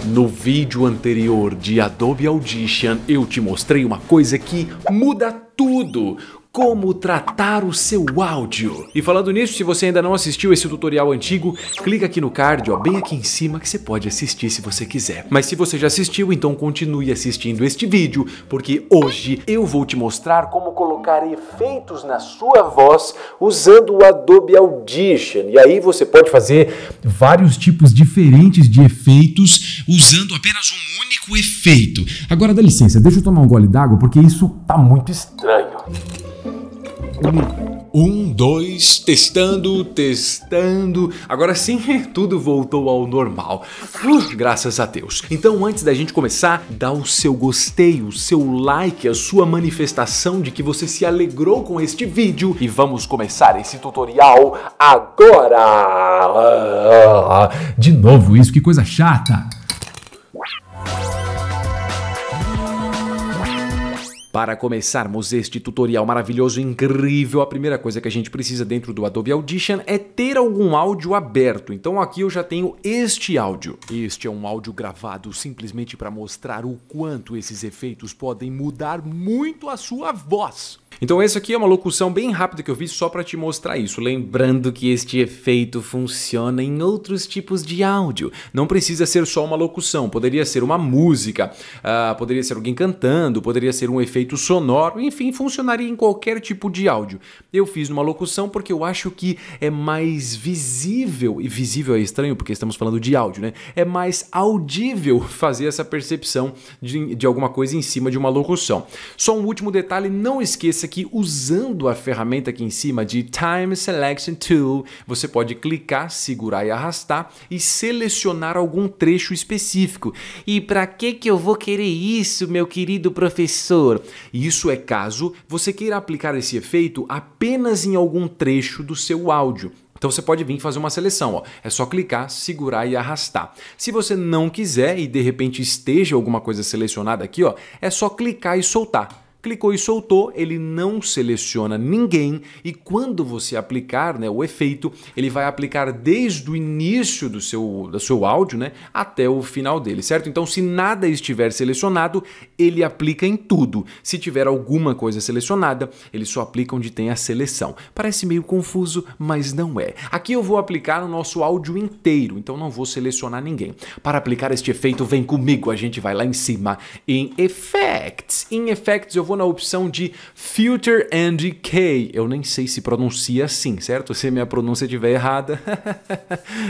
No vídeo anterior de Adobe Audition, eu te mostrei uma coisa que muda tudo. Como tratar o seu áudio. E falando nisso, se você ainda não assistiu esse tutorial antigo, clica aqui no card, ó, bem aqui em cima, que você pode assistir se você quiser. Mas se você já assistiu, então continue assistindo este vídeo, porque hoje eu vou te mostrar como colocar efeitos na sua voz usando o Adobe Audition. E aí você pode fazer vários tipos diferentes de efeitos usando apenas um único efeito. Agora dá licença, deixa eu tomar um gole d'água, porque isso tá muito estranho. 1, 2, testando. Agora sim, tudo voltou ao normal. Graças a Deus. Então, antes da gente começar, dá o seu gostei, o seu like, a sua manifestação de que você se alegrou com este vídeo. E vamos começar esse tutorial agora. De novo isso, que coisa chata. Para começarmos este tutorial maravilhoso e incrível, a primeira coisa que a gente precisa dentro do Adobe Audition é ter algum áudio aberto. Então aqui eu já tenho este áudio. Este é um áudio gravado simplesmente para mostrar o quanto esses efeitos podem mudar muito a sua voz. Então essa aqui é uma locução bem rápida que eu fiz só para te mostrar isso. Lembrando que este efeito funciona em outros tipos de áudio. Não precisa ser só uma locução, poderia ser uma música, poderia ser alguém cantando, poderia ser um efeito sonoro, enfim, funcionaria em qualquer tipo de áudio. Eu fiz numa locução porque eu acho que é mais visível, e visível é estranho porque estamos falando de áudio, né? É mais audível fazer essa percepção de alguma coisa em cima de uma locução. Só um último detalhe, não esqueça que usando a ferramenta aqui em cima de Time Selection Tool, você pode clicar, segurar e arrastar e selecionar algum trecho específico. E para que eu vou querer isso, meu querido professor? Isso é caso você queira aplicar esse efeito apenas em algum trecho do seu áudio. Então você pode vir fazer uma seleção, ó. É só clicar, segurar e arrastar. Se você não quiser e de repente esteja alguma coisa selecionada aqui, ó, é só clicar e soltar. Clicou e soltou, ele não seleciona ninguém e quando você aplicar, né, o efeito, ele vai aplicar desde o início do seu áudio, né, até o final dele, certo? Então se nada estiver selecionado, ele aplica em tudo. Se tiver alguma coisa selecionada, ele só aplica onde tem a seleção. Parece meio confuso, mas não é. Aqui eu vou aplicar no nosso áudio inteiro, então não vou selecionar ninguém. Para aplicar este efeito, vem comigo, a gente vai lá em cima em Effects. Em Effects eu vou na opção de Filter and Decay. Eu nem sei se pronuncia assim, certo? Se minha pronúncia estiver errada,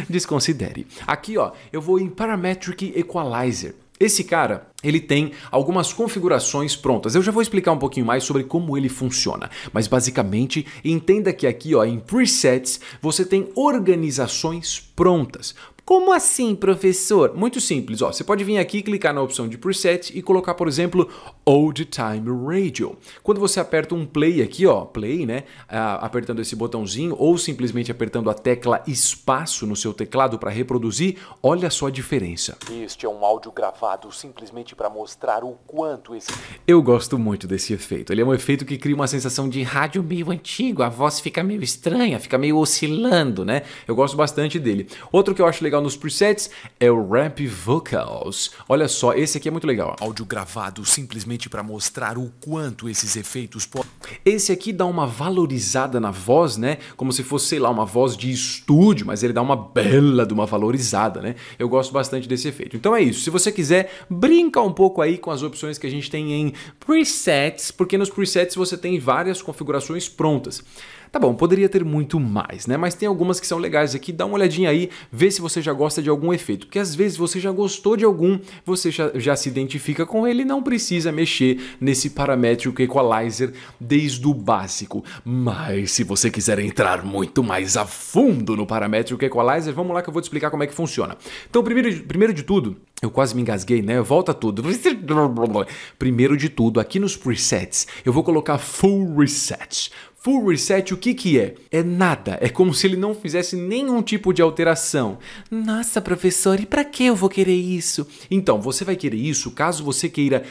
desconsidere. Aqui, ó, eu vou em Parametric Equalizer. Esse cara, ele tem algumas configurações prontas. Eu já vou explicar um pouquinho mais sobre como ele funciona. Mas basicamente, entenda que aqui, ó, em Presets, você tem organizações prontas. Como assim, professor? Muito simples, ó. Você pode vir aqui, clicar na opção de Preset e colocar, por exemplo, Old Time Radio. Quando você aperta um play aqui, ó, play, né, apertando esse botãozinho ou simplesmente apertando a tecla espaço no seu teclado para reproduzir, olha só a diferença. Este é um áudio gravado simplesmente para mostrar o quanto esse... Eu gosto muito desse efeito. Ele é um efeito que cria uma sensação de rádio meio antigo, a voz fica meio estranha, fica meio oscilando, né? Eu gosto bastante dele. Outro que eu acho legal nos presets é o Ramp Vocals. Olha só, esse aqui é muito legal. Áudio gravado simplesmente para mostrar o quanto esses efeitos podem... Esse aqui dá uma valorizada na voz, né? Como se fosse, sei lá, uma voz de estúdio, mas ele dá uma bela de uma valorizada, né? Eu gosto bastante desse efeito. Então é isso. Se você quiser, brinca um pouco aí com as opções que a gente tem em presets, porque nos presets você tem várias configurações prontas. Tá bom, poderia ter muito mais, né? Mas tem algumas que são legais aqui, dá uma olhadinha aí, vê se você já gosta de algum efeito, porque às vezes você já gostou de algum, você já se identifica com ele e não precisa mexer nesse Parametric Equalizer desde o básico. Mas se você quiser entrar muito mais a fundo no Parametric Equalizer, vamos lá que eu vou te explicar como é que funciona. Então, primeiro de tudo, eu quase me engasguei, né? Volta tudo. Primeiro de tudo, aqui nos presets, eu vou colocar Full Reset. Full Reset, o que é? É nada, é como se ele não fizesse nenhum tipo de alteração. Nossa, professor, e para que eu vou querer isso? Então, você vai querer isso caso você queira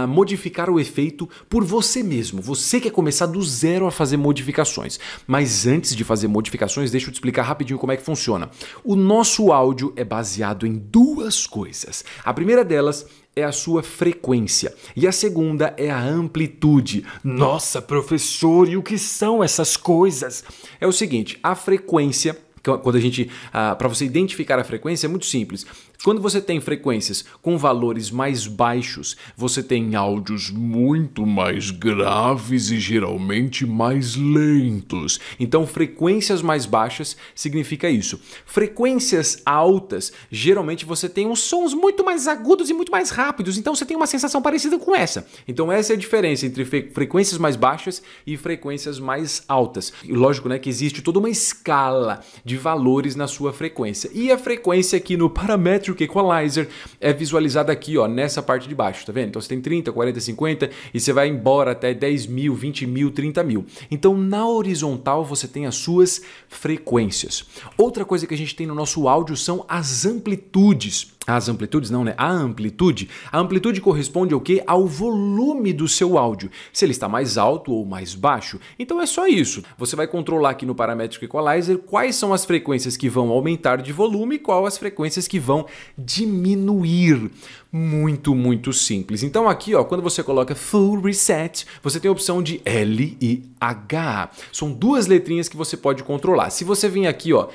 modificar o efeito por você mesmo. Você quer começar do zero a fazer modificações. Mas antes de fazer modificações, deixa eu te explicar rapidinho como é que funciona. O nosso áudio é baseado em duas coisas. A primeira delas é a sua frequência e a segunda é a amplitude. Nossa, professor, e o que são essas coisas? É o seguinte, a frequência, quando a gente, para você identificar a frequência é muito simples. Quando você tem frequências com valores mais baixos, você tem áudios muito mais graves e geralmente mais lentos. Então, frequências mais baixas significa isso. Frequências altas, geralmente você tem uns sons muito mais agudos e muito mais rápidos. Então, você tem uma sensação parecida com essa. Então, essa é a diferença entre frequências mais baixas e frequências mais altas. E lógico, né, que existe toda uma escala de valores na sua frequência. E a frequência aqui no Parametric Equalizer é visualizada aqui, ó, nessa parte de baixo, tá vendo? Então você tem 30, 40, 50 e você vai embora até 10 mil, 20 mil, 30 mil. Então na horizontal você tem as suas frequências. Outra coisa que a gente tem no nosso áudio são as amplitudes. As amplitudes não, né? A amplitude. A amplitude corresponde ao quê? Ao volume do seu áudio. Se ele está mais alto ou mais baixo. Então é só isso. Você vai controlar aqui no Parametric Equalizer quais são as frequências que vão aumentar de volume e quais as frequências que vão diminuir. Muito, muito simples. Então aqui, ó, quando você coloca Full Reset, você tem a opção de L e H. São duas letrinhas que você pode controlar. Se você vir aqui, ó,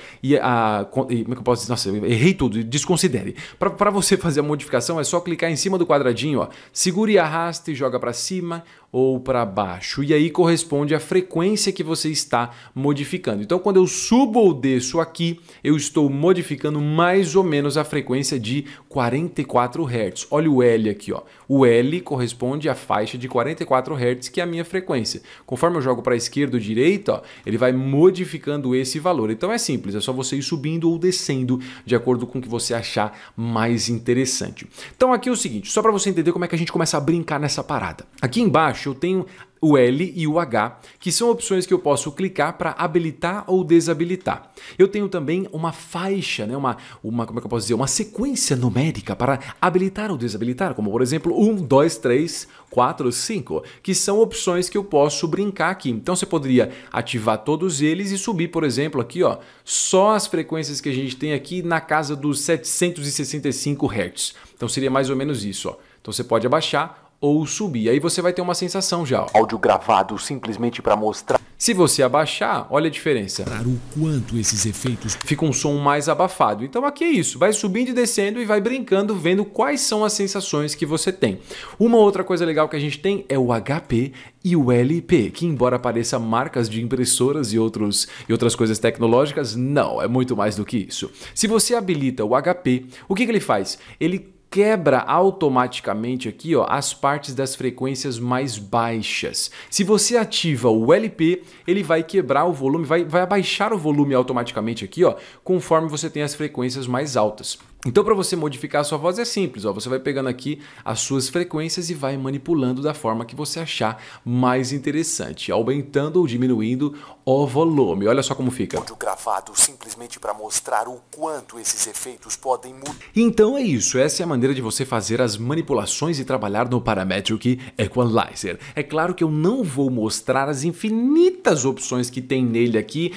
como é que eu posso dizer? Nossa, eu errei tudo, desconsidere. Para você fazer a modificação é só clicar em cima do quadradinho, ó, segure e arraste e joga para cima ou para baixo. E aí corresponde à frequência que você está modificando. Então quando eu subo ou desço aqui, eu estou modificando mais ou menos a frequência de 44 Hz. Olha o L aqui, ó. O L corresponde à faixa de 44 Hz, que é a minha frequência. Conforme eu jogo para a esquerda ou direita, ó, ele vai modificando esse valor. Então é simples, é só você ir subindo ou descendo de acordo com o que você achar mais interessante. Então aqui é o seguinte, só para você entender como é que a gente começa a brincar nessa parada. Aqui embaixo eu tenho o L e o H, que são opções que eu posso clicar para habilitar ou desabilitar. Eu tenho também uma faixa, né? como é que eu posso dizer? Uma sequência numérica para habilitar ou desabilitar, como por exemplo 1, 2, 3, 4, 5, que são opções que eu posso brincar aqui. Então você poderia ativar todos eles e subir, por exemplo, aqui, ó, só as frequências que a gente tem aqui na casa dos 765 Hz. Então seria mais ou menos isso, ó. Então você pode abaixar ou subir. Aí você vai ter uma sensação já, ó. Áudio gravado simplesmente para mostrar. Se você abaixar, olha a diferença. O quanto esses efeitos Fica um som mais abafado. Então aqui é isso. Vai subindo e descendo e vai brincando, vendo quais são as sensações que você tem. Uma outra coisa legal que a gente tem é o HP e o LP, que embora pareça marcas de impressoras e outras coisas tecnológicas, não, é muito mais do que isso. Se você habilita o HP, o que ele faz? Ele quebra automaticamente aqui, ó, as partes das frequências mais baixas. Se você ativa o LP, ele vai quebrar o volume, vai abaixar o volume automaticamente aqui, ó, conforme você tem as frequências mais altas. Então, para você modificar a sua voz é simples, ó, você vai pegando aqui as suas frequências e vai manipulando da forma que você achar mais interessante, aumentando ou diminuindo o volume. Olha só como fica. Áudio gravado simplesmente para mostrar o quanto esses efeitos podem mudar. Então é isso, essa é a maneira de você fazer as manipulações e trabalhar no Parametric Equalizer. É claro que eu não vou mostrar as infinitas opções que tem nele aqui.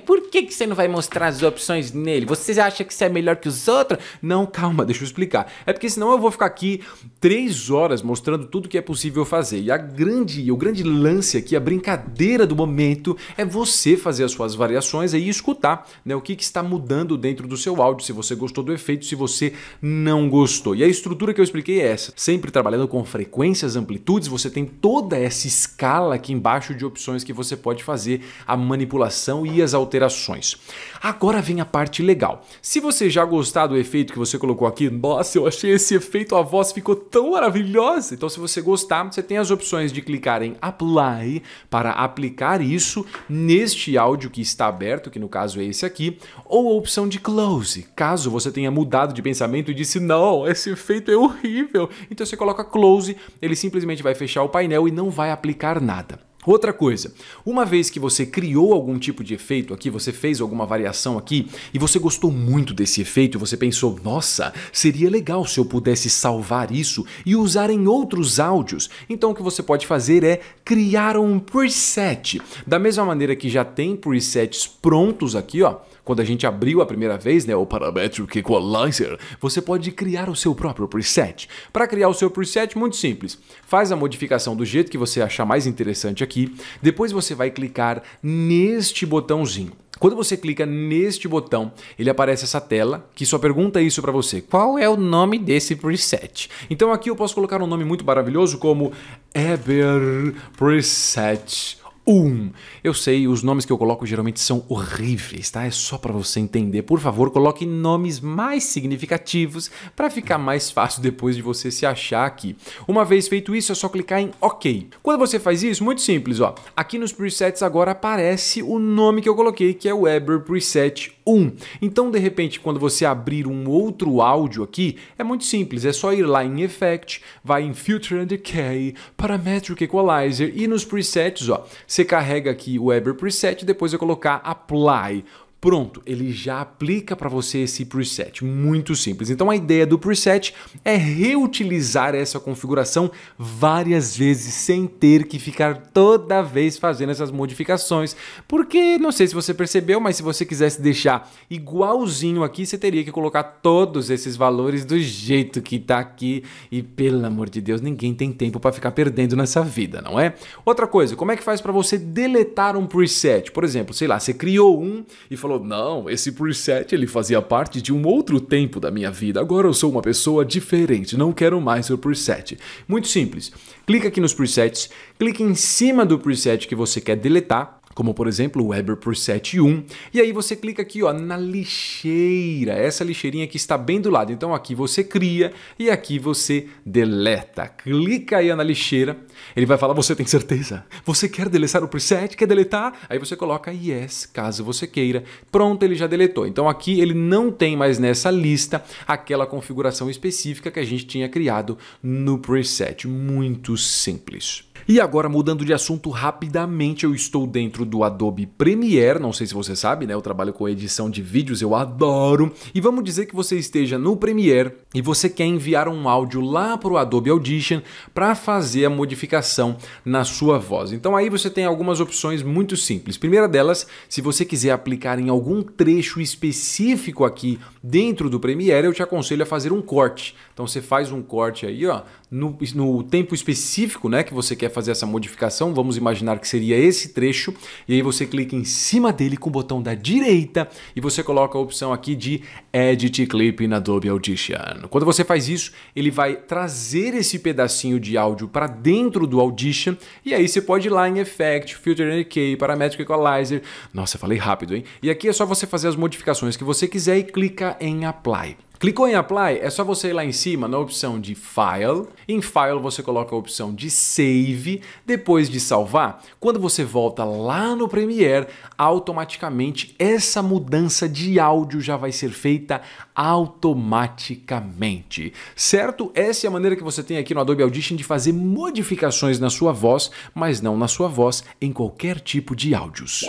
Por que você não vai mostrar as opções nele? Você acha que você é melhor que os outros? Não, calma, deixa eu explicar. É porque senão eu vou ficar aqui 3 horas mostrando tudo que é possível fazer. E o grande lance aqui, a brincadeira do momento, é você fazer as suas variações e escutar, né, o que está mudando dentro do seu áudio, se você gostou do efeito, se você não gostou. E a estrutura que eu expliquei é essa. Sempre trabalhando com frequências, amplitudes, você tem toda essa escala aqui embaixo de opções que você pode fazer a manipulação e as alterações. Agora vem a parte legal. Se você já gostar do efeito que você colocou aqui, nossa, eu achei esse efeito, a voz ficou tão maravilhosa. Então, se você gostar, você tem as opções de clicar em Apply para aplicar isso neste áudio que está aberto, que no caso é esse aqui, ou a opção de Close, caso você tenha mudado de pensamento e disse, não, esse efeito é horrível. Então, você coloca Close, ele simplesmente vai fechar o painel e não vai aplicar nada. Outra coisa, uma vez que você criou algum tipo de efeito aqui, você fez alguma variação aqui e você gostou muito desse efeito, você pensou, nossa, seria legal se eu pudesse salvar isso e usar em outros áudios. Então o que você pode fazer é criar um preset. Da mesma maneira que já tem presets prontos aqui, ó. Quando a gente abriu a primeira vez, né, o Parametric Equalizer, você pode criar o seu próprio preset. Para criar o seu preset, muito simples. Faz a modificação do jeito que você achar mais interessante aqui. Depois você vai clicar neste botãozinho. Quando você clica neste botão, ele aparece essa tela que só pergunta isso para você. Qual é o nome desse preset? Então aqui eu posso colocar um nome muito maravilhoso como Eber Preset 1. Eu sei, os nomes que eu coloco geralmente são horríveis, tá? É só para você entender. Por favor, coloque nomes mais significativos para ficar mais fácil depois de você se achar aqui. Uma vez feito isso, é só clicar em OK. Quando você faz isso, muito simples, ó. Aqui nos presets agora aparece o nome que eu coloquei, que é o Eber Preset 1. Então, de repente, quando você abrir um outro áudio aqui, é muito simples. É só ir lá em Effect, vai em Filter and Decay, Parametric Equalizer e nos presets, ó. Você carrega aqui o Eber Preset e depois eu colocar Apply. Pronto, ele já aplica para você esse preset, muito simples. Então a ideia do preset é reutilizar essa configuração várias vezes sem ter que ficar toda vez fazendo essas modificações, porque não sei se você percebeu, mas se você quisesse deixar igualzinho aqui, você teria que colocar todos esses valores do jeito que tá aqui e pelo amor de Deus, ninguém tem tempo para ficar perdendo nessa vida, não é? Outra coisa, como é que faz para você deletar um preset? Por exemplo, sei lá, você criou um e falou, não, esse preset ele fazia parte de um outro tempo da minha vida, agora eu sou uma pessoa diferente, não quero mais seu preset. Muito simples, clica aqui nos presets, clica em cima do preset que você quer deletar, como por exemplo o Eber Preset 1, e aí você clica aqui ó, na lixeira, essa lixeirinha que está bem do lado, então aqui você cria e aqui você deleta. Clica aí na lixeira, ele vai falar, você tem certeza? Você quer deletar o preset? Quer deletar? Aí você coloca yes, caso você queira. Pronto, ele já deletou. Então aqui ele não tem mais nessa lista aquela configuração específica que a gente tinha criado no preset. Muito simples. E agora, mudando de assunto rapidamente, eu estou dentro do Adobe Premiere, não sei se você sabe, né? Eu trabalho com edição de vídeos, eu adoro. E vamos dizer que você esteja no Premiere e você quer enviar um áudio lá para o Adobe Audition para fazer a modificação na sua voz. Então aí você tem algumas opções muito simples. Primeira delas, se você quiser aplicar em algum trecho específico aqui dentro do Premiere, eu te aconselho a fazer um corte. Então você faz um corte aí, ó, no tempo específico, né, que você quer fazer essa modificação, vamos imaginar que seria esse trecho, e aí você clica em cima dele com o botão da direita e você coloca a opção aqui de Edit Clip na Adobe Audition. Quando você faz isso, ele vai trazer esse pedacinho de áudio para dentro do Audition, e aí você pode ir lá em Effect, Filter and Decay, Parametric Equalizer, nossa, falei rápido, hein? E aqui é só você fazer as modificações que você quiser e clica em Apply. Clicou em Apply, é só você ir lá em cima na opção de File. Em File você coloca a opção de Save. Depois de salvar, quando você volta lá no Premiere, automaticamente essa mudança de áudio já vai ser feita automaticamente. Certo? Essa é a maneira que você tem aqui no Adobe Audition de fazer modificações na sua voz, mas não na sua voz, em qualquer tipo de áudios.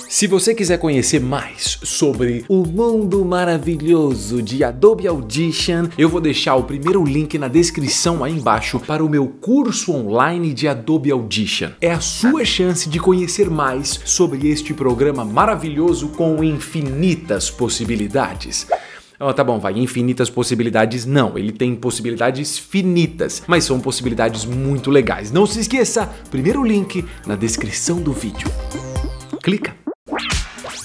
Se você quiser conhecer mais sobre o mundo maravilhoso de Adobe Audition, eu vou deixar o primeiro link na descrição aí embaixo para o meu curso online de Adobe Audition. É a sua chance de conhecer mais sobre este programa maravilhoso com infinitas possibilidades. Oh, tá bom, vai, infinitas possibilidades não, ele tem possibilidades finitas, mas são possibilidades muito legais. Não se esqueça, primeiro link na descrição do vídeo. Clica.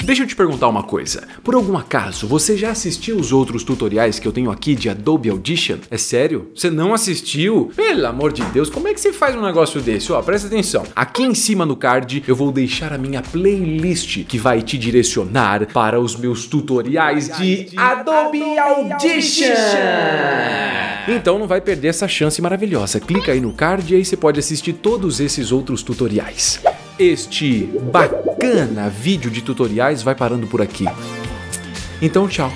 Deixa eu te perguntar uma coisa, por algum acaso você já assistiu os outros tutoriais que eu tenho aqui de Adobe Audition? É sério? Você não assistiu? Pelo amor de Deus, como é que você faz um negócio desse? Ó, presta atenção, aqui em cima no card eu vou deixar a minha playlist que vai te direcionar para os meus tutoriais de Adobe Audition! Então não vai perder essa chance maravilhosa, clica aí no card e aí você pode assistir todos esses outros tutoriais. Este bacana vídeo de tutoriais vai parando por aqui. Então, tchau.